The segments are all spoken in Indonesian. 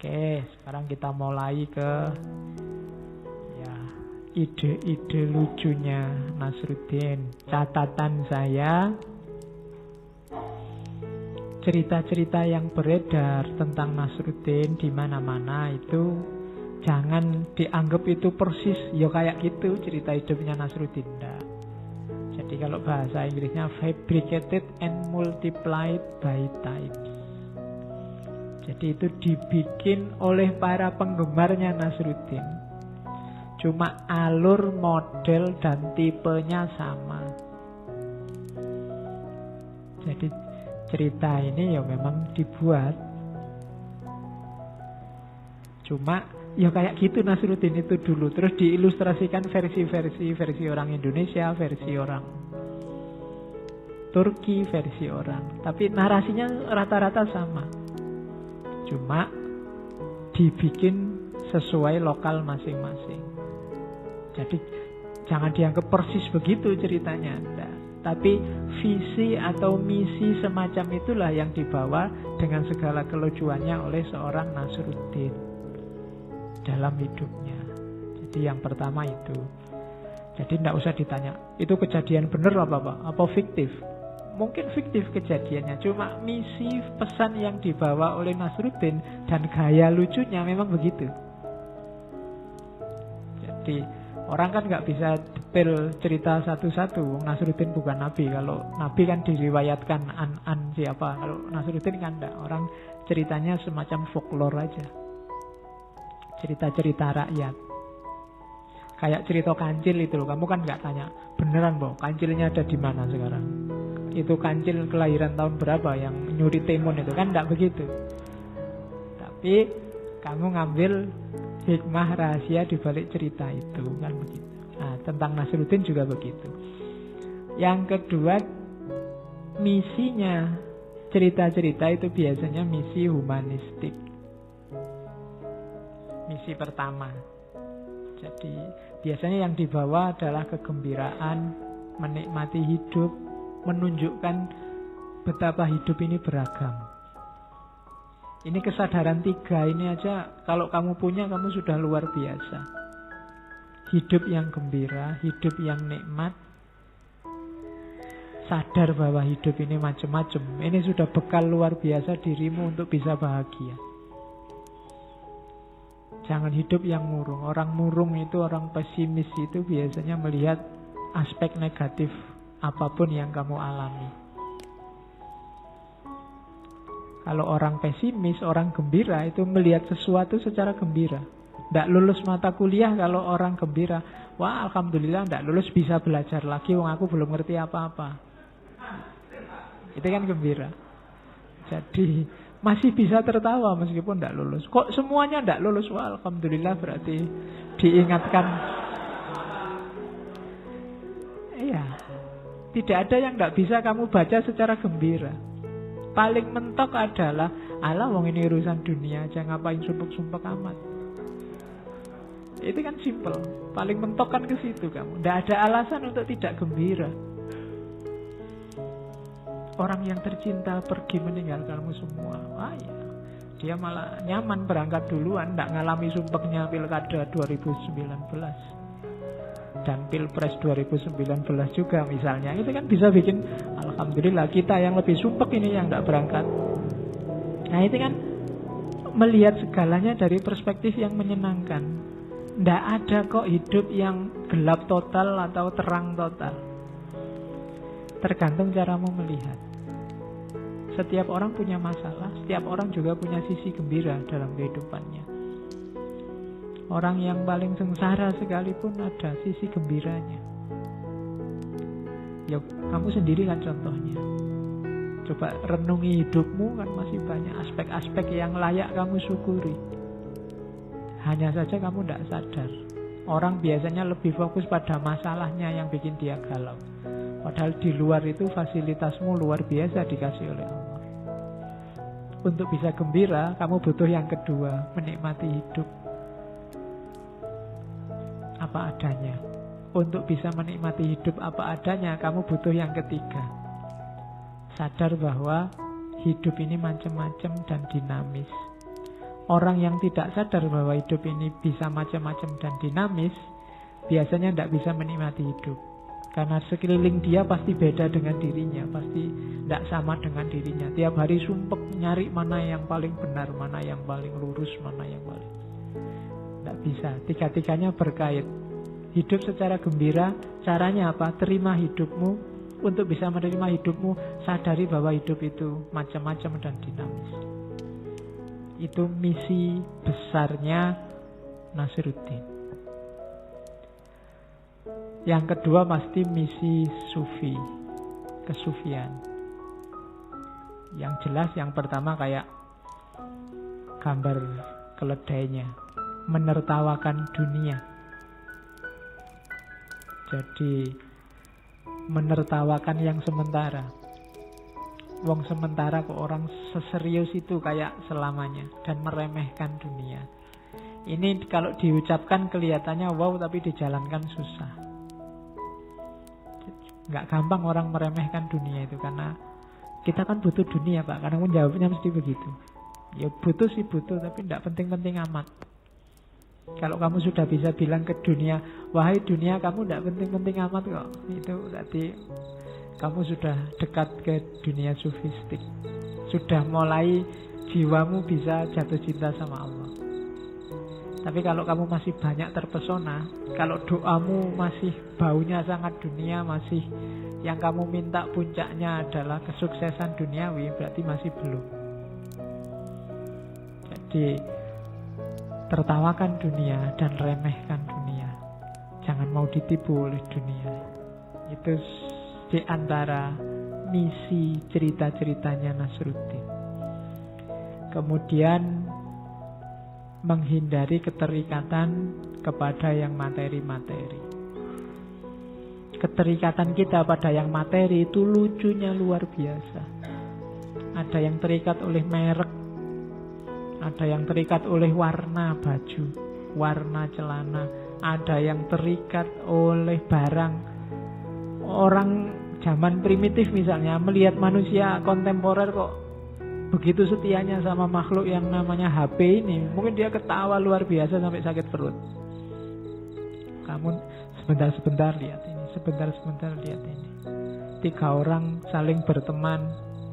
Oke, sekarang kita mulai ke ya ide-ide lucunya Nasruddin. Catatan saya, cerita-cerita yang beredar tentang Nasruddin di mana-mana itu jangan dianggap itu persis ya kayak gitu cerita hidupnya Nasruddin. Enggak. Jadi kalau bahasa Inggrisnya fabricated and multiplied by times. Jadi itu dibikin oleh para penggemarnya Nasruddin. Cuma alur, model, dan tipenya sama. Jadi cerita ini ya memang dibuat. Cuma ya kayak gitu Nasruddin itu dulu. Terus diilustrasikan versi orang Indonesia, versi orang Turki, versi orang. Tapi narasinya rata-rata sama. Cuma dibikin sesuai lokal masing-masing. Jadi jangan dianggap persis begitu ceritanya. Enggak. Tapi visi atau misi semacam itulah yang dibawa dengan segala kelucuannya oleh seorang Nasruddin dalam hidupnya. Jadi yang pertama itu. Jadi tidak usah ditanya, itu kejadian benar apa fiktif? Mungkin fiktif kejadiannya, cuma misi pesan yang dibawa oleh Nasruddin dan gaya lucunya memang begitu. Jadi orang kan nggak bisa detail cerita satu-satu. Nasruddin bukan nabi. Kalau nabi kan diriwayatkan an siapa. Kalau Nasruddin kan enggak. Orang ceritanya semacam folklore aja. Cerita-cerita rakyat. Kayak cerita kancil itu loh. Kamu kan nggak tanya beneran boh kancilnya ada di mana sekarang. Itu kancil kelahiran tahun berapa yang nyuri timun itu kan enggak begitu. Tapi kamu ngambil hikmah rahasia di balik cerita itu kan begitu. Nah, tentang Nasruddin juga begitu. Yang kedua, misinya cerita-cerita itu biasanya misi humanistik. Misi pertama. Jadi biasanya yang dibawa adalah kegembiraan, menikmati hidup, menunjukkan betapa hidup ini beragam. Ini kesadaran 3 ini aja kalau kamu punya kamu sudah luar biasa. Hidup yang gembira, hidup yang nikmat, sadar bahwa hidup ini macam-macam. Ini sudah bekal luar biasa dirimu untuk bisa bahagia. Jangan hidup yang murung. Orang murung itu, orang pesimis itu biasanya melihat aspek negatif apapun yang kamu alami. Kalau orang pesimis, orang gembira itu melihat sesuatu secara gembira. Tidak lulus mata kuliah kalau orang gembira. Wah, alhamdulillah tidak lulus, bisa belajar lagi. Wong aku belum ngerti apa-apa. Itu kan gembira. Jadi masih bisa tertawa meskipun tidak lulus. Kok semuanya tidak lulus? Wah, alhamdulillah berarti diingatkan. Iya. Tidak ada yang tidak bisa kamu baca secara gembira. Paling mentok adalah alah wong ini urusan dunia aja, ngapain sumpek-sumpek amat. Itu kan simple. Paling mentok kan ke situ kamu. Tidak ada alasan untuk tidak gembira. Orang yang tercinta pergi meninggalkanmu semua. Wah ya, dia malah nyaman berangkat duluan, tidak ngalami sumpeknya pilkada 2019 dan pilpres 2019 juga misalnya. Itu kan bisa bikin alhamdulillah kita yang lebih sumpek ini yang tidak berangkat. Nah itu kan melihat segalanya dari perspektif yang menyenangkan. Tidak ada kok hidup yang gelap total atau terang total. Tergantung caramu melihat. Setiap orang punya masalah, setiap orang juga punya sisi gembira dalam kehidupannya. Orang yang paling sengsara sekalipun ada sisi gembiranya. Ya kamu sendiri kan contohnya. Coba renungi hidupmu, kan masih banyak aspek-aspek yang layak kamu syukuri. Hanya saja kamu tidak sadar. Orang biasanya lebih fokus pada masalahnya yang bikin dia galau. Padahal di luar itu fasilitasmu luar biasa dikasih oleh Allah. Untuk bisa gembira, kamu butuh yang kedua, menikmati hidup apa adanya. Untuk bisa menikmati hidup apa adanya, kamu butuh yang ketiga. Sadar bahwa hidup ini macam-macam dan dinamis. orang yang tidak sadar bahwa hidup ini bisa macam-macam dan dinamis, biasanya tidak bisa menikmati hidup. Karena sekeliling dia pasti beda dengan dirinya, pasti tidak sama dengan dirinya. Tiap hari sumpek nyari mana yang paling benar, mana yang paling lurus, mana yang paling... Tidak bisa, tiga-tiganya berkait. Hidup secara gembira, caranya apa? Terima hidupmu. Untuk bisa menerima hidupmu, sadari bahwa hidup itu macam-macam dan dinamis. Itu misi besarnya Nasruddin. Yang kedua pasti misi sufi, kesufian. Yang jelas yang pertama kayak gambar keledainya, menertawakan dunia. Jadi menertawakan yang sementara. Wong sementara kok orang seserius itu kayak selamanya, dan meremehkan dunia. Ini kalau diucapkan kelihatannya wow, tapi dijalankan susah. Nggak gampang orang meremehkan dunia itu, karena kita kan butuh dunia, Pak. Karena pun jawabnya mesti begitu. Ya butuh sih butuh, tapi tidak penting-penting amat. Kalau kamu sudah bisa bilang ke dunia, wahai dunia kamu tidak penting-penting amat kok, itu berarti kamu sudah dekat ke dunia sufistik. Sudah mulai jiwamu bisa jatuh cinta sama Allah. Tapi kalau kamu masih banyak terpesona, kalau doamu masih baunya sangat dunia, masih yang kamu minta puncaknya adalah kesuksesan duniawi, berarti masih belum. Jadi tertawakan dunia dan remehkan dunia. Jangan mau ditipu oleh dunia. Itu di antara misi cerita-ceritanya Nasruddin. Kemudian menghindari keterikatan kepada yang materi-materi. Keterikatan kita pada yang materi itu lucunya luar biasa. Ada yang terikat oleh merek, ada yang terikat oleh warna baju, warna celana, ada yang terikat oleh barang. Orang zaman primitif misalnya melihat manusia kontemporer kok begitu setianya sama makhluk yang namanya HP ini, mungkin dia ketawa luar biasa sampai sakit perut. Kamu sebentar-sebentar lihat ini, sebentar-sebentar lihat ini. 3 orang saling berteman,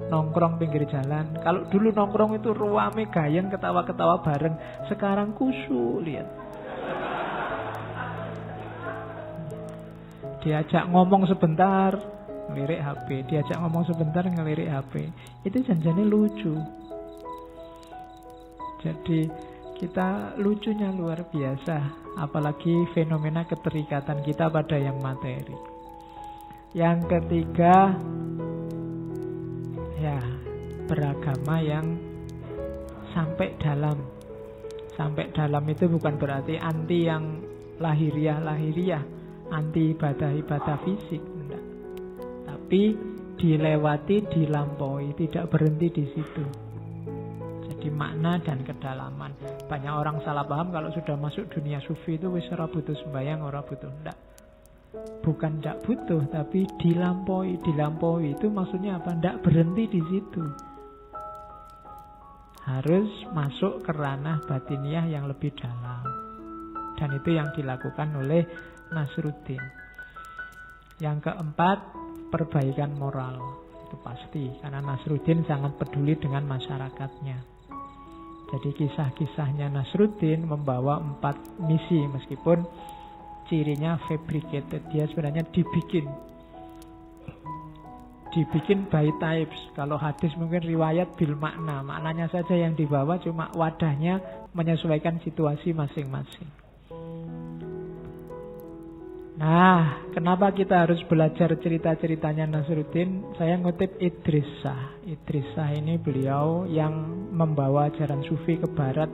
nongkrong pinggir jalan. Kalau dulu nongkrong itu ruame gayeng, ketawa-ketawa bareng. Sekarang kusu, lihat. Diajak ngomong sebentar, ngelirik HP. Diajak ngomong sebentar, ngelirik HP. Itu janjane lucu. Jadi kita lucunya luar biasa. Apalagi fenomena keterikatan kita pada yang materi. Yang ketiga, ya, beragama yang sampai dalam. Sampai dalam itu bukan berarti anti yang lahiriah, anti ibadah fisik, enggak. Tapi dilewati, dilampaui, tidak berhenti di situ. Jadi makna dan kedalaman. Banyak orang salah paham kalau sudah masuk dunia sufi itu wis ora butuh sembahyang, ora butuh, enggak. Bukan tidak butuh, tapi dilampaui. Dilampaui itu maksudnya apa? Tidak berhenti di situ. Harus masuk ke ranah batiniah yang lebih dalam. Dan itu yang dilakukan oleh Nasruddin. Yang keempat, perbaikan moral. Itu pasti, karena Nasruddin sangat peduli dengan masyarakatnya. Jadi kisah-kisahnya Nasruddin membawa 4 misi, meskipun cirinya fabricated. Dia sebenarnya dibikin by types. Kalau hadis mungkin riwayat bil makna. Maknanya saja yang dibawa, cuma wadahnya menyesuaikan situasi masing-masing. Nah, kenapa kita harus belajar cerita-ceritanya Nasruddin? Saya ngutip Idris Shah. Idris Shah ini beliau yang membawa ajaran sufi ke barat.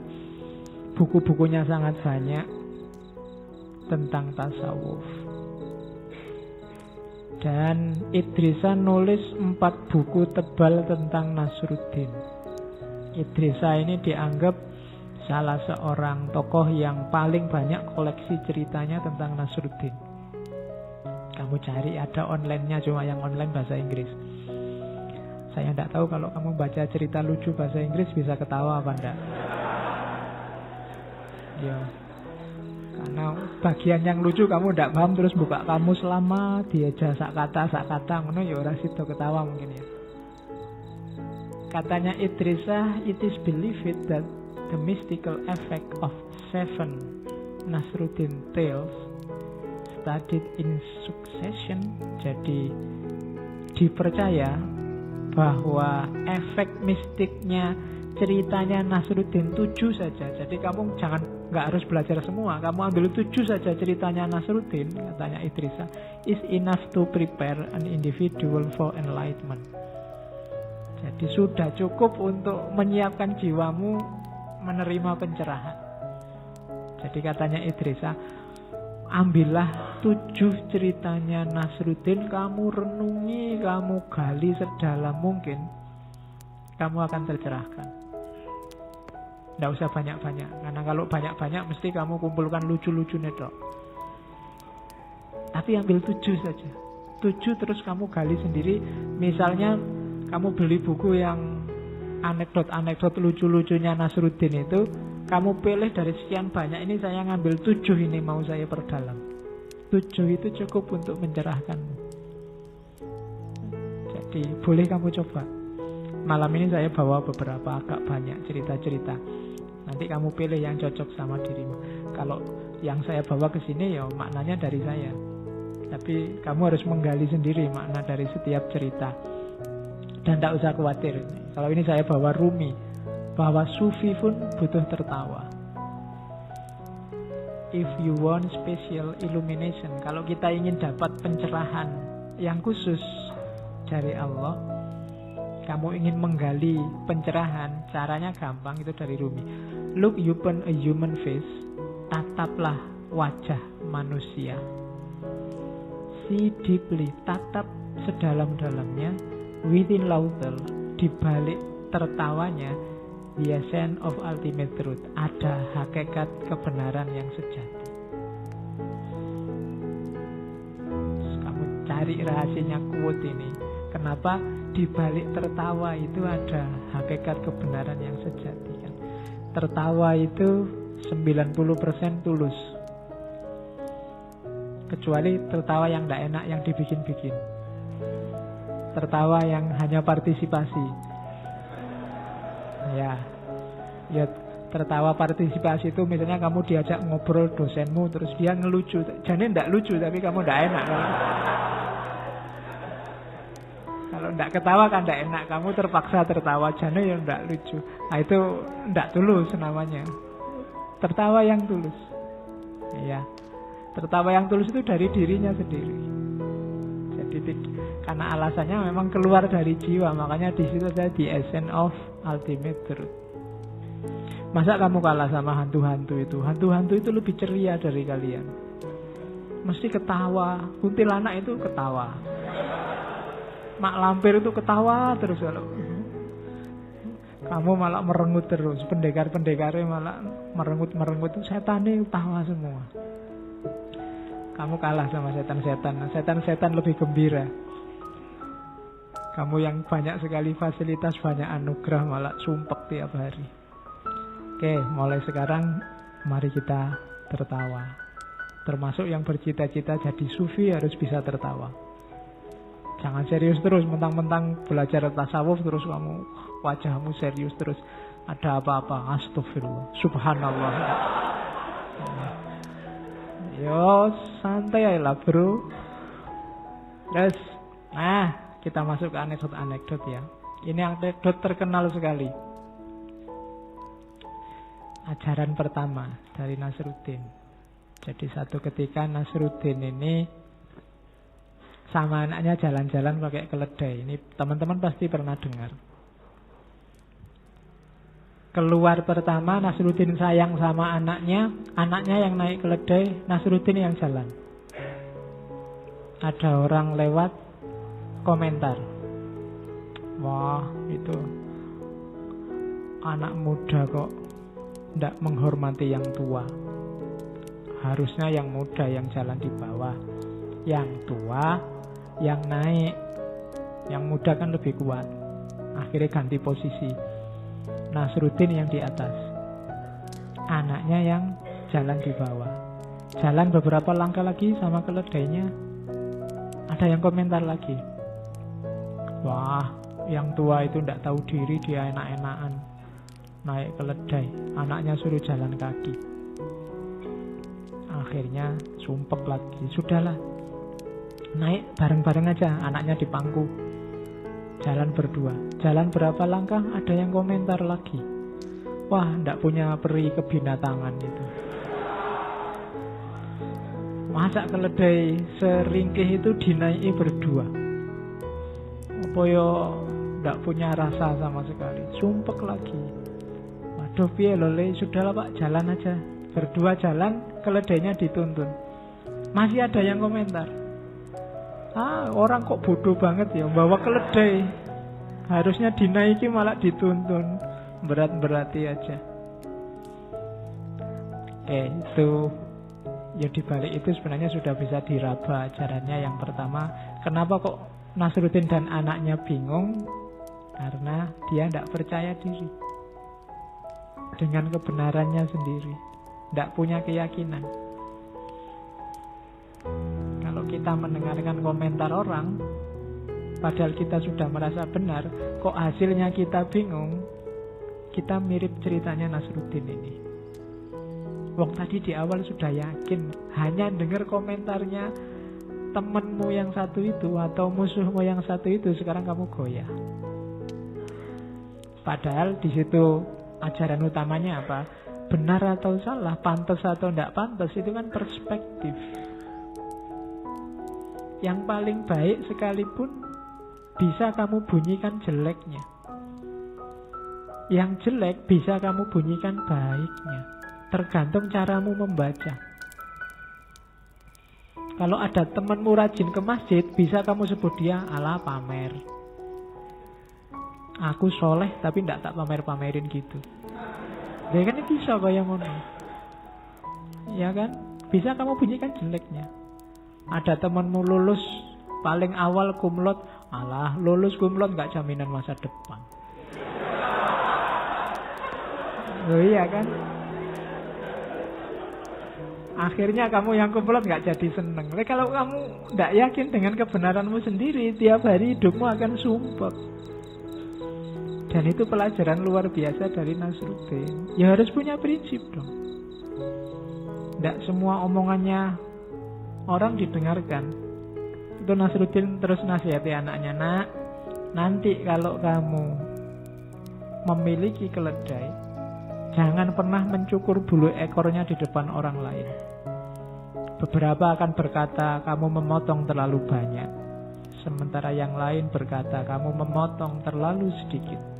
Buku-bukunya sangat banyak tentang tasawuf. Dan Idris Shah nulis 4 buku tebal tentang Nasruddin. Idris Shah ini dianggap salah seorang tokoh yang paling banyak koleksi ceritanya tentang Nasruddin. Kamu cari, ada online-nya, cuma yang online bahasa Inggris. Saya tidak tahu kalau kamu baca cerita lucu bahasa Inggris bisa ketawa apa enggak. Ya, karena bagian yang lucu kamu tidak paham terus buka kamus lama diajak sak kata ngono ya ora sida ketawa mungkin ya. Katanya Idrisah, it is believed that the mystical effect of 7 Nasruddin tales studied in succession. Jadi dipercaya bahwa efek mistiknya ceritanya Nasruddin 7 saja. Jadi kamu nggak harus belajar semua. Kamu ambil 7 saja ceritanya Nasruddin, katanya Idrisah, is enough to prepare an individual for enlightenment. Jadi sudah cukup untuk menyiapkan jiwamu menerima pencerahan. Jadi katanya Idrisah, ambillah 7 ceritanya Nasruddin, kamu renungi, kamu gali sedalam mungkin, kamu akan tercerahkan. Tidak usah banyak-banyak, karena kalau banyak-banyak mesti kamu kumpulkan lucu-lucunya dok. Tapi ambil 7 saja, 7 terus kamu gali sendiri. Misalnya kamu beli buku yang anekdot-anekdot lucu-lucunya Nasruddin itu, kamu pilih dari sekian banyak ini, saya ngambil 7 ini mau saya perdalam. 7 itu cukup untuk mencerahkanmu. Jadi boleh kamu coba. Malam ini saya bawa beberapa agak banyak cerita-cerita. Nanti kamu pilih yang cocok sama dirimu. Kalau yang saya bawa ke sini ya maknanya dari saya. Tapi kamu harus menggali sendiri makna dari setiap cerita. Dan tidak usah khawatir. Kalau ini saya bawa Rumi, bahwa sufi pun butuh tertawa. If you want special illumination, kalau kita ingin dapat pencerahan yang khusus dari Allah, kamu ingin menggali pencerahan, caranya gampang, itu dari Rumi. Look upon a human face, tataplah wajah manusia. See deeply, tatap sedalam-dalamnya. Within laughter, di balik tertawanya, the essence of ultimate truth, ada hakikat kebenaran yang sejati. Terus kamu cari rahasianya quote ini. Kenapa di balik tertawa itu ada hakikat kebenaran yang sejati kan? Tertawa itu 90% tulus. Kecuali tertawa yang tidak enak, yang dibikin-bikin. Tertawa yang hanya partisipasi. Ya, tertawa partisipasi itu misalnya kamu diajak ngobrol dosenmu terus dia ngelucu, jadi tidak lucu tapi kamu tidak enak. Kalau tidak ketawa kan tidak enak, kamu terpaksa tertawa, jadi ya tidak lucu. Nah itu tidak tulus namanya. Tertawa yang tulus. Ya, tertawa yang tulus itu dari dirinya sendiri. Jadi karena alasannya memang keluar dari jiwa, makanya di situ ada the essence of ultimate truth. Masa kamu kalah sama hantu-hantu itu? Hantu-hantu itu lebih ceria dari kalian. Mesti ketawa. Kuntilanak itu ketawa. Mak lampir itu ketawa terus. Kalau kamu malah merengut terus. Pendekar-pendekarnya malah merengut-merengut. Setannya ketawa semua. Kamu kalah sama setan-setan. Setan-setan lebih gembira. Kamu yang banyak sekali fasilitas, banyak anugerah, malah sumpek tiap hari. Oke, mulai sekarang mari kita tertawa. Termasuk yang bercita-cita jadi sufi harus bisa tertawa. Jangan serius terus, mentang-mentang belajar tasawuf terus kamu wajahmu serius terus. Ada apa-apa, astagfirullah, subhanallah. Yo, santai lah bro. Terus, kita masuk ke anekdot-anekdot ya. Ini anekdot terkenal sekali. Ajaran pertama dari Nasruddin. Jadi satu ketika Nasruddin ini sama anaknya jalan-jalan pakai keledai. Ini teman-teman pasti pernah dengar. Keluar pertama, Nasruddin sayang sama anaknya yang naik keledai, Nasruddin yang jalan. Ada orang lewat, komentar, wah itu anak muda kok tidak menghormati yang tua. Harusnya yang muda yang jalan di bawah, yang tua yang naik. Yang muda kan lebih kuat. Akhirnya ganti posisi, Nasruddin yang di atas, anaknya yang jalan di bawah. Jalan beberapa langkah lagi sama keledainya, ada yang komentar lagi. Wah, yang tua itu tidak tahu diri, dia enak-enakan naik keledai, anaknya suruh jalan kaki. Akhirnya sumpek lagi, sudahlah, naik bareng-bareng aja, anaknya di pangku, jalan berdua. Jalan berapa langkah, ada yang komentar lagi. Wah, ndak punya peri kebinatangan itu. Masa keledai seringkih itu dinaiki berdua? Apa ya ndak punya rasa sama sekali? Sumpek lagi. Waduh, piye lho, sudahlah Pak, jalan aja. Berdua jalan, keledainya dituntun. Masih ada yang komentar. Orang kok bodoh banget ya, bawa keledai. Harusnya dinaiki malah dituntun. Berat-berati aja. Oke, itu ya dibalik itu sebenarnya sudah bisa diraba ajarannya. Yang pertama, kenapa kok Nasruddin dan anaknya bingung? Karena dia tidak percaya diri dengan kebenarannya sendiri, tidak punya keyakinan. Kalau kita mendengarkan komentar orang, padahal kita sudah merasa benar, kok hasilnya kita bingung, kita mirip ceritanya Nasruddin ini. Wong tadi di awal sudah yakin, hanya dengar komentarnya temanmu yang satu itu atau musuhmu yang satu itu, sekarang kamu goyah. Padahal di situ ajaran utamanya apa? Benar atau salah, pantas atau tidak pantas, itu kan perspektif. Yang paling baik sekalipun bisa kamu bunyikan jeleknya. Yang jelek bisa kamu bunyikan baiknya. Tergantung caramu membaca. Kalau ada temanmu rajin ke masjid, bisa kamu sebut dia ala pamer. Aku soleh tapi tidak tak pamer-pamerin gitu. Ya kan bisa kayak ngono. Ya kan? Bisa kamu bunyikan jeleknya. Ada temanmu lulus paling awal kumlot, alah lulus kumlot gak jaminan masa depan. Oh iya kan? Akhirnya kamu yang kumlot gak jadi seneng. Tapi kalau kamu gak yakin dengan kebenaranmu sendiri, tiap hari hidupmu akan sumpek. Dan itu pelajaran luar biasa dari Nasruddin. Ya harus punya prinsip dong. Tidak semua omongannya orang didengarkan. Itu Nasruddin terus nasihati anaknya, nak, nanti kalau kamu memiliki keledai, jangan pernah mencukur bulu ekornya di depan orang lain. Beberapa akan berkata kamu memotong terlalu banyak, sementara yang lain berkata kamu memotong terlalu sedikit.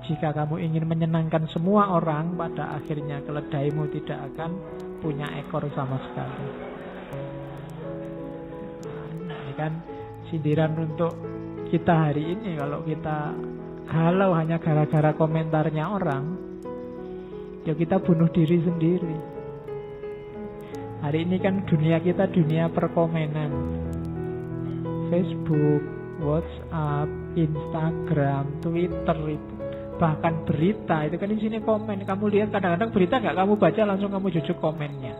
Jika kamu ingin menyenangkan semua orang, pada akhirnya keledaimu tidak akan punya ekor sama sekali. Nah, ini kan sindiran untuk kita hari ini. Kalau kita galau hanya gara-gara komentarnya orang, ya kita bunuh diri sendiri. Hari ini kan dunia kita dunia perkomenan. Facebook, WhatsApp, Instagram, Twitter itu. Bahkan berita itu kan di sini komen. Kamu lihat kadang-kadang berita nggak kamu baca, langsung kamu jujuk komennya.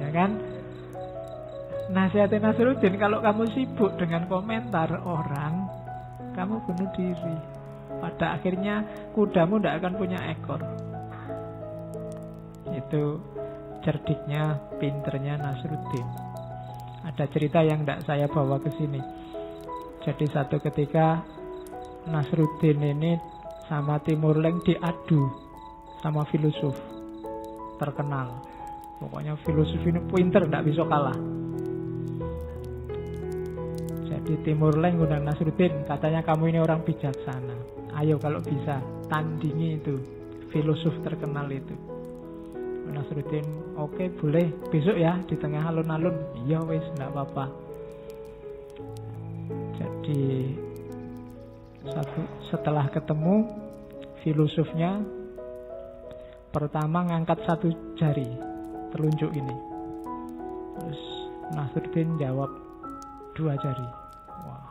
Ya kan? Nasihatin Nasruddin, kalau kamu sibuk dengan komentar orang, kamu bunuh diri. Pada akhirnya kudamu tidak akan punya ekor. Itu cerdiknya, pinternya Nasruddin. Ada cerita yang tidak saya bawa ke sini. Jadi satu ketika Nasruddin ini sama Timur Leng diadu sama filosof terkenal. Pokoknya filosof ini pinter, tidak bisa kalah. Jadi Timur Leng undang Nasruddin, katanya kamu ini orang bijaksana. Ayo kalau bisa tandingi itu filosof terkenal itu. Nasruddin, oke, boleh besok ya di tengah alun-alun. Iya wes, tidak apa-apa. Jadi setelah ketemu, filosofnya pertama ngangkat satu jari telunjuk ini. Terus Nasruddin jawab 2 jari. Wah,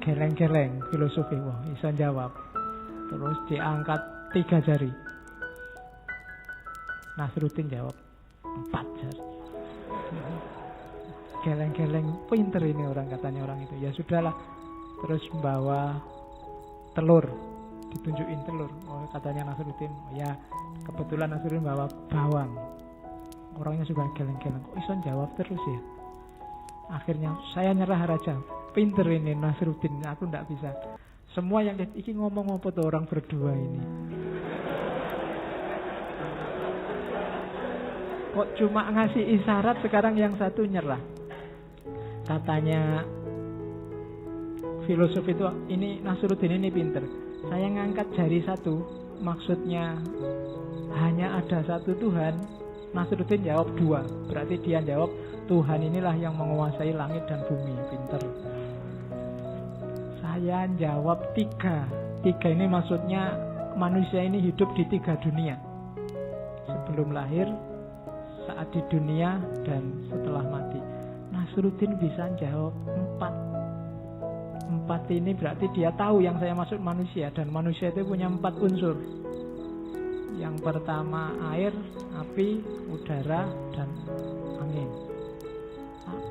geleng-geleng filosofi. Wah, bisa jawab. Terus diangkat 3 jari. Nasruddin jawab 4 jari. Geleng-geleng, pinter ini orang, katanya orang itu. Ya sudahlah, terus bawa telur, ditunjukin telur. Oh, katanya Nasruddin, oh ya kebetulan Nasruddin bawa bawang. Orangnya juga geleng-geleng, kok iso jawab terus ya. Akhirnya saya nyerah raja. Pinter ini Nasruddin, aku ndak bisa. Semua yang iki ngomong apa tuh orang berdua ini. Kok cuma ngasih isyarat, sekarang yang satu nyerah. Katanya filosof itu, ini Nasruddin ini pinter. Saya ngangkat jari satu, maksudnya hanya ada satu Tuhan. Nasruddin jawab 2, berarti dia jawab Tuhan inilah yang menguasai langit dan bumi. Pinter. Saya jawab 3. 3 ini maksudnya manusia ini hidup di 3 dunia. Sebelum lahir, saat di dunia, dan setelah mati. Nasruddin bisa jawab 4. 4 ini berarti dia tahu yang saya maksud manusia. Dan manusia itu punya 4 unsur. Yang pertama air, api, udara, dan angin.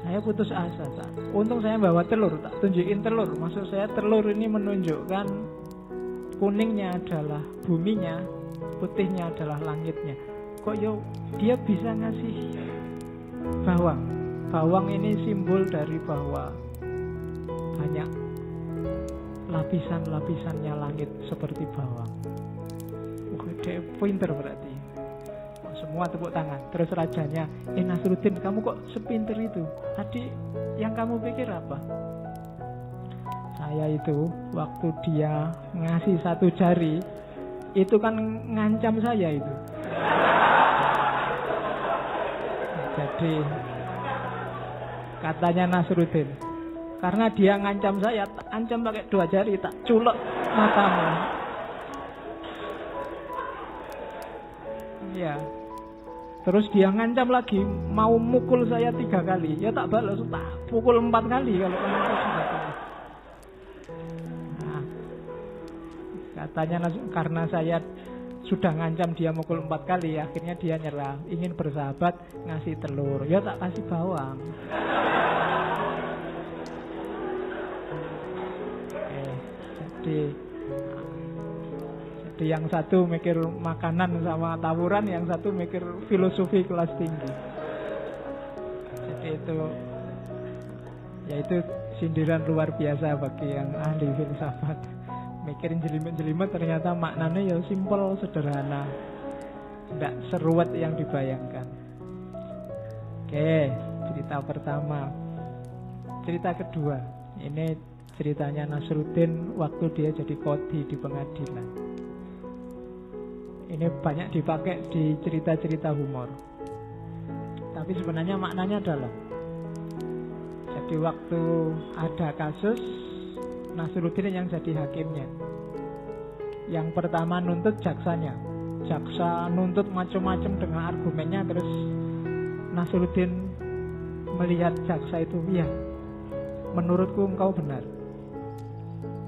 Saya putus asa. Untung saya bawa telur, tak tunjukin telur. Maksud saya telur ini menunjukkan kuningnya adalah buminya, putihnya adalah langitnya. Kok dia bisa ngasih bawang. Bawang ini simbol dari bahwa banyak lapisan-lapisannya langit seperti bawang. Dia pinter berarti. Semua tepuk tangan. Terus rajanya, Nasruddin, kamu kok sepinter itu? Tadi yang kamu pikir apa? Saya itu waktu dia ngasih 1 jari, itu kan ngancam saya itu. Jadi katanya Nasruddin, karena dia ngancam saya, ancam pakai 2 jari, tak culek matamu. Ya. Terus dia ngancam lagi, mau mukul saya 3 kali. Ya tak balas, tak pukul 4 kali kalau kamu sudah. Nah, katanya karena saya sudah ngancam dia mukul 4 kali, akhirnya dia nyerah, ingin bersahabat, ngasih telur. Ya tak kasih bawang. Jadi yang satu mikir makanan sama tawuran, yang satu mikir filosofi kelas tinggi. Jadi itu sindiran luar biasa bagi yang ahli filsafat. Mikirin jelimet-jelimet, ternyata maknanya ya simpel, sederhana, tidak seruat yang dibayangkan. Oke, cerita pertama. Cerita kedua, ini ceritanya Nasruddin waktu dia jadi qadhi di pengadilan. Ini banyak dipakai di cerita-cerita humor. Tapi sebenarnya maknanya adalah, jadi waktu ada kasus, Nasruddin yang jadi hakimnya. Yang pertama nuntut jaksanya. Jaksa nuntut macam-macam dengan argumennya, terus Nasruddin melihat jaksa itu, iya, menurutku engkau benar.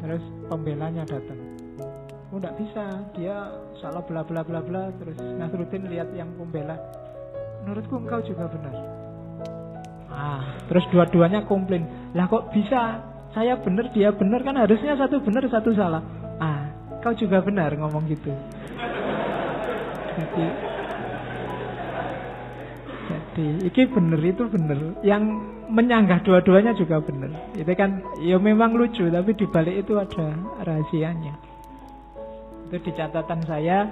Terus pembelanya datang. Oh, enggak bisa, dia salah bla bla bla bla. Terus Nasruddin lihat yang pembela, menurutku engkau juga benar. Terus dua-duanya komplain. Lah kok bisa? Saya benar, dia benar, kan harusnya satu benar, satu salah. Kau juga benar ngomong gitu. Jadi iki benar, itu benar. Yang menyanggah dua-duanya juga benar. Itu kan ya memang lucu, tapi dibalik itu ada rahasianya. Itu di catatan saya,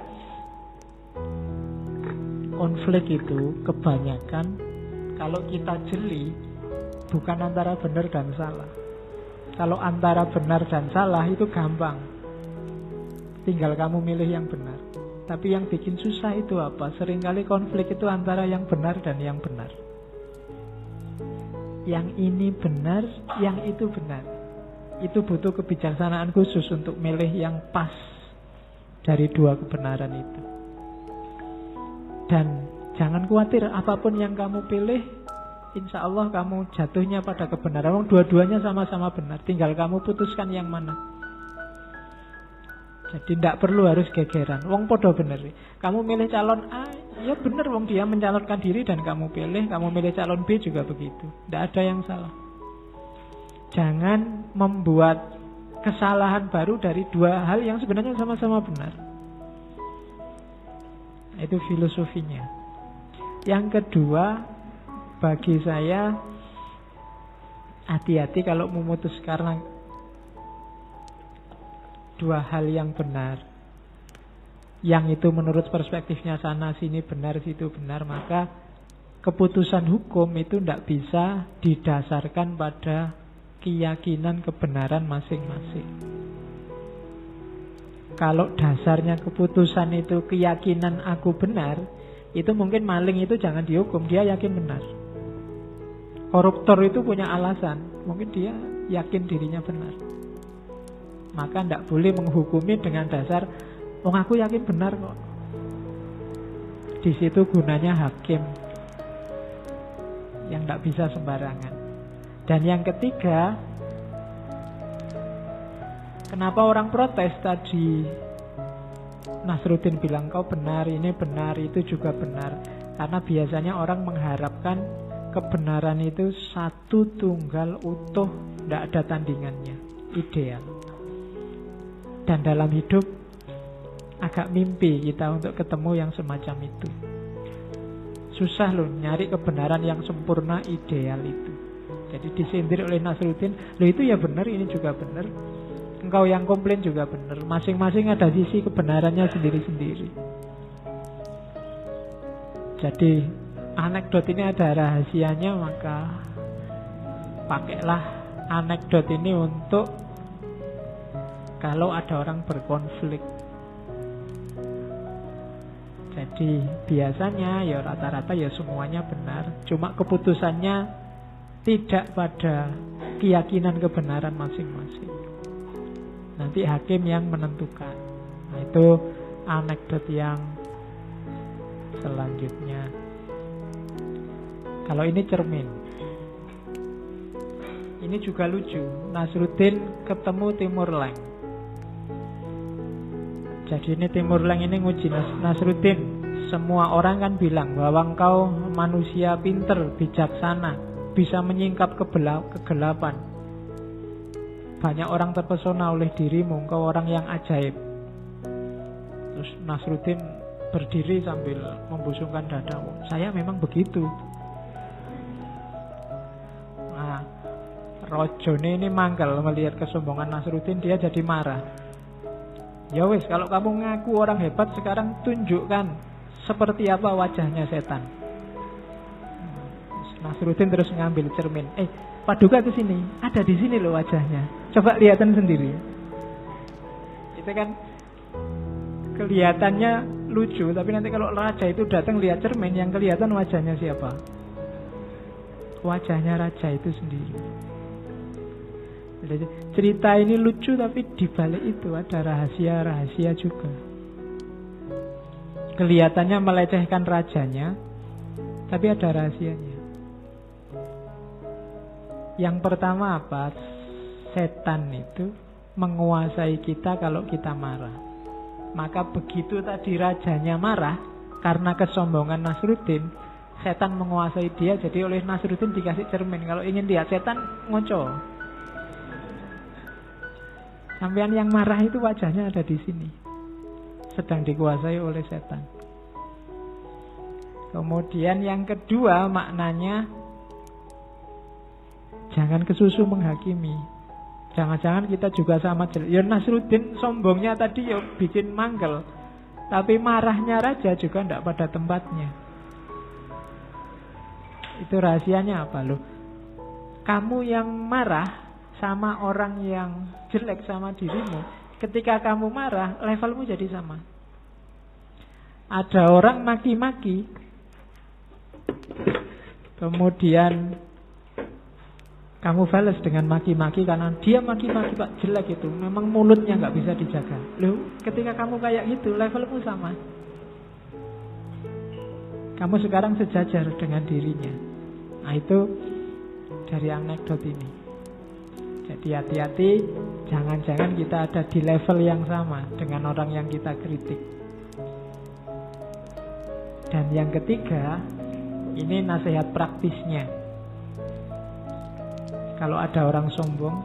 konflik itu kebanyakan kalau kita jeli bukan antara benar dan salah. Kalau antara benar dan salah itu gampang, tinggal kamu milih yang benar. Tapi yang bikin susah itu apa? Seringkali konflik itu antara yang benar dan yang benar. Yang ini benar, yang itu benar. Itu butuh kebijaksanaan khusus untuk milih yang pas dari dua kebenaran itu. Dan jangan khawatir, apapun yang kamu pilih, insya Allah kamu jatuhnya pada kebenaran. Dua-duanya sama-sama benar, tinggal kamu putuskan yang mana. Jadi tidak perlu harus gegeran. Wong podo bener. Kamu milih calon A, Ya benar, wong dia mencalonkan diri dan kamu milih calon B juga begitu. Tidak ada yang salah. Jangan membuat kesalahan baru dari dua hal yang sebenarnya sama-sama benar. Itu filosofinya. Yang kedua, bagi saya, hati-hati kalau memutus karena dua hal yang benar. Yang itu menurut perspektifnya sana sini benar, situ benar, maka keputusan hukum itu tidak bisa didasarkan pada keyakinan kebenaran masing-masing. Kalau dasarnya keputusan itu keyakinan aku benar, itu mungkin maling itu jangan dihukum, dia yakin benar. Koruptor itu punya alasan, mungkin dia yakin dirinya benar. Maka tidak boleh menghukumi dengan dasar wong aku yakin benar kok. Di situ gunanya hakim yang tidak bisa sembarangan. Dan yang ketiga, kenapa orang protes tadi? Nasruddin bilang kau benar, ini benar, itu juga benar. Karena biasanya orang mengharapkan kebenaran itu satu tunggal utuh, tidak ada tandingannya, ideal. Dan dalam hidup agak mimpi kita untuk ketemu yang semacam itu. Susah loh nyari kebenaran yang sempurna ideal itu. Jadi disindir oleh Nasruddin, loh itu ya benar, ini juga benar. Engkau yang komplain juga benar. Masing-masing ada sisi kebenarannya sendiri-sendiri. Jadi anekdot ini ada rahasianya, maka pakailah anekdot ini untuk kalau ada orang berkonflik. Jadi biasanya ya rata-rata ya semuanya benar, cuma keputusannya tidak pada keyakinan kebenaran masing-masing. Nanti hakim yang menentukan. Nah, itu anekdot yang selanjutnya. Kalau ini cermin. Ini juga lucu. Nasruddin ketemu Timur Leng. Jadi ini Timur Leng ini nguji Nasruddin. Semua orang kan bilang bahwa engkau manusia pinter, bijaksana, bisa menyingkap kegelapan. Banyak orang terpesona oleh dirimu, engkau orang yang ajaib. Terus Nasruddin berdiri sambil membusungkan dada. Saya memang begitu. Nah, Rojone ini mangkel melihat kesombongan Nasruddin, dia jadi marah. Ya wis, kalau kamu ngaku orang hebat, sekarang tunjukkan seperti apa wajahnya setan. Nasruddin terus ngambil cermin. Paduka ke sini, ada di sini loh wajahnya. Coba lihatan sendiri. Itu kan kelihatannya lucu, tapi nanti kalau raja itu datang lihat cermin, yang kelihatan wajahnya siapa? Wajahnya raja itu sendiri. Jadi, cerita ini lucu, tapi di balik itu ada rahasia-rahasia juga. Kelihatannya melecehkan rajanya, tapi ada rahasianya. Yang pertama apa? Setan itu menguasai kita kalau kita marah. Maka begitu tadi rajanya marah karena kesombongan Nasruddin, setan menguasai dia. Jadi oleh Nasruddin dikasih cermin. Kalau ingin lihat setan, ngoco. Sampean yang marah itu wajahnya ada di sini, sedang dikuasai oleh setan. Kemudian yang kedua maknanya, jangan kesusu menghakimi. Jangan-jangan kita juga sama jelek. Ya Nasruddin sombongnya tadi ya bikin manggel, tapi marahnya raja juga tidak pada tempatnya. Itu rahasianya apa loh? Kamu yang marah sama orang yang jelek sama dirimu, ketika kamu marah, levelmu jadi sama. Ada orang maki-maki, kemudian kamu balas dengan maki-maki karena dia maki-maki Pak, jelek itu, memang mulutnya nggak bisa dijaga. Loh, ketika kamu kayak gitu, levelmu sama. Kamu sekarang sejajar dengan dirinya. Nah itu dari anekdot ini. Jadi hati-hati, jangan-jangan kita ada di level yang sama dengan orang yang kita kritik. Dan yang ketiga, ini nasihat praktisnya. Kalau ada orang sombong,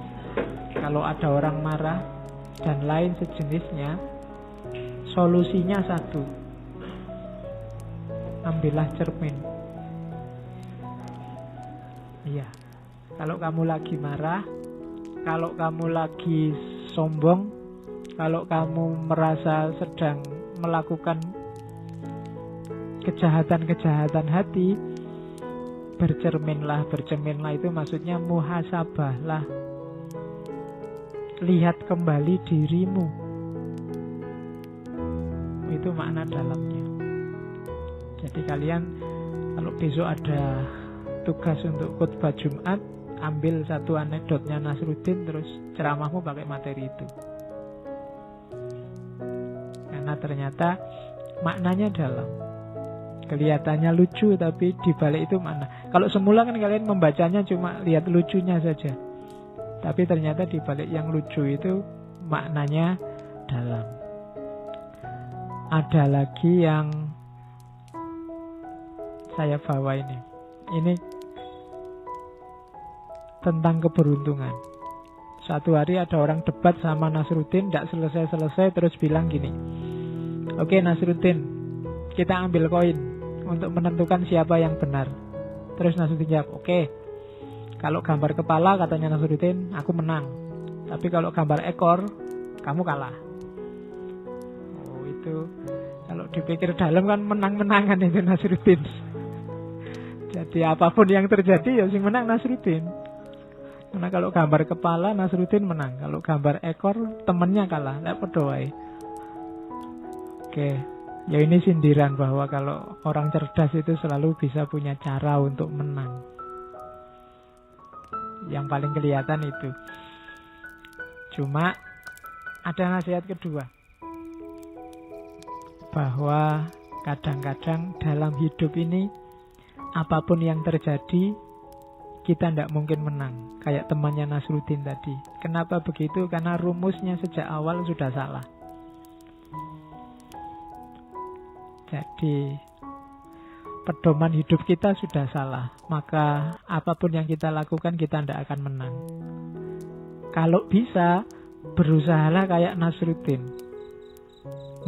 kalau ada orang marah, dan lain sejenisnya, solusinya satu. Ambillah cermin. Iya. Kalau kamu lagi marah, kalau kamu lagi sombong, kalau kamu merasa sedang melakukan kejahatan-kejahatan hati, bercerminlah. Bercerminlah itu maksudnya muhasabahlah. Lihat kembali dirimu. Itu makna dalamnya. Jadi kalian kalau besok ada tugas untuk khutbah Jumat, ambil satu anekdotnya Nasruddin, terus ceramahmu pakai materi itu. Karena ternyata maknanya dalam. Kelihatannya lucu, tapi dibalik itu makna. Kalau semula kan kalian membacanya cuma lihat lucunya saja, tapi ternyata dibalik yang lucu itu maknanya dalam. Ada lagi yang saya bawa ini. Ini tentang keberuntungan. Suatu hari ada orang debat sama Nasruddin, tidak selesai-selesai, terus bilang gini, oke Nasruddin, kita ambil koin untuk menentukan siapa yang benar. Terus Nasruddin jawab, oke, kalau gambar kepala, katanya Nasruddin, aku menang. Tapi kalau gambar ekor, kamu kalah. Oh, itu kalau dipikir dalam kan menang-menangan itu Nasruddin. Jadi apapun yang terjadi ya sing menang Nasruddin. Karena kalau gambar kepala Nasruddin menang, kalau gambar ekor temennya kalah. Lek padha wae. Oke. Ya ini sindiran bahwa kalau orang cerdas itu selalu bisa punya cara untuk menang. Yang paling kelihatan itu. Cuma ada nasihat kedua. Bahwa kadang-kadang dalam hidup ini apapun yang terjadi kita tidak mungkin menang. Kayak temannya Nasruddin tadi. Kenapa begitu? Karena rumusnya sejak awal sudah salah. Jadi pedoman hidup kita sudah salah, maka apapun yang kita lakukan kita tidak akan menang. Kalau bisa, berusahalah kayak Nasruddin.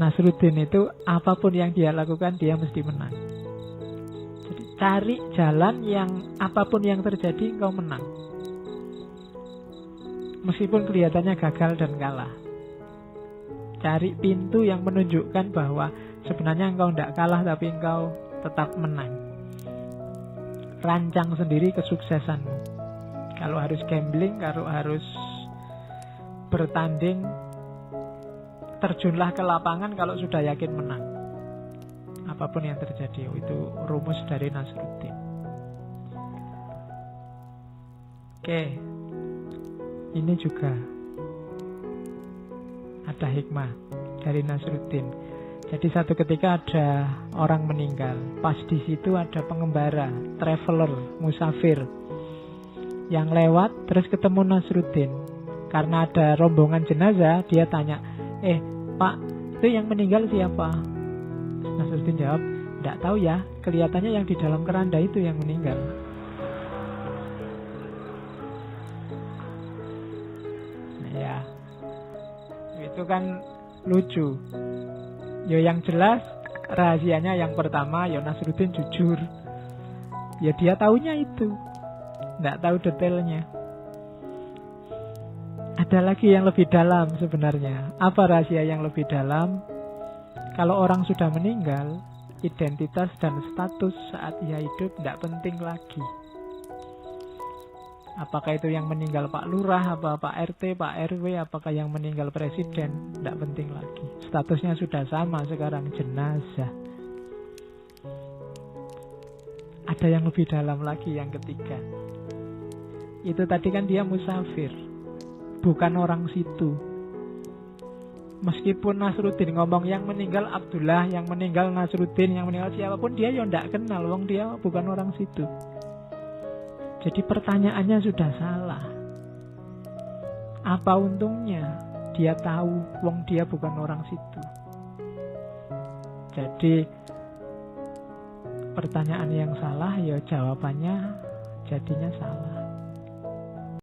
Nasruddin itu apapun yang dia lakukan dia mesti menang. Jadi cari jalan yang apapun yang terjadi engkau menang. Meskipun kelihatannya gagal dan kalah. Cari pintu yang menunjukkan bahwa sebenarnya engkau tidak kalah, tapi engkau tetap menang. Rancang sendiri kesuksesanmu. Kalau harus gambling, kalau harus bertanding, terjunlah ke lapangan kalau sudah yakin menang. Apapun yang terjadi, itu rumus dari Nasruddin. Oke, ini juga ada hikmah dari Nasruddin. Jadi satu ketika ada orang meninggal. Pas di situ ada pengembara, traveler, musafir yang lewat, terus ketemu Nasruddin. Karena ada rombongan jenazah, dia tanya, Pak, itu yang meninggal siapa? Nasruddin jawab, tidak tahu ya, kelihatannya yang di dalam keranda itu yang meninggal. Nah, ya, itu kan lucu. Ya yang jelas rahasianya yang pertama, ya Nasruddin jujur. Ya dia tahunya itu, tidak tahu detailnya. Ada lagi yang lebih dalam sebenarnya. Apa rahasia yang lebih dalam? Kalau orang sudah meninggal, identitas dan status saat ia hidup tidak penting lagi. Apakah itu yang meninggal Pak Lurah, apa Pak RT, Pak RW, apakah yang meninggal Presiden, tidak penting lagi. Statusnya sudah sama sekarang, jenazah. Ada yang lebih dalam lagi, yang ketiga. Itu tadi kan dia musafir, bukan orang situ. Meskipun Nasruddin ngomong yang meninggal Abdullah, yang meninggal Nasruddin, yang meninggal siapapun, dia ya tidak kenal, wong dia bukan orang situ. Jadi pertanyaannya sudah salah. Apa untungnya dia tahu wong dia bukan orang situ? Jadi pertanyaan yang salah, ya jawabannya jadinya salah.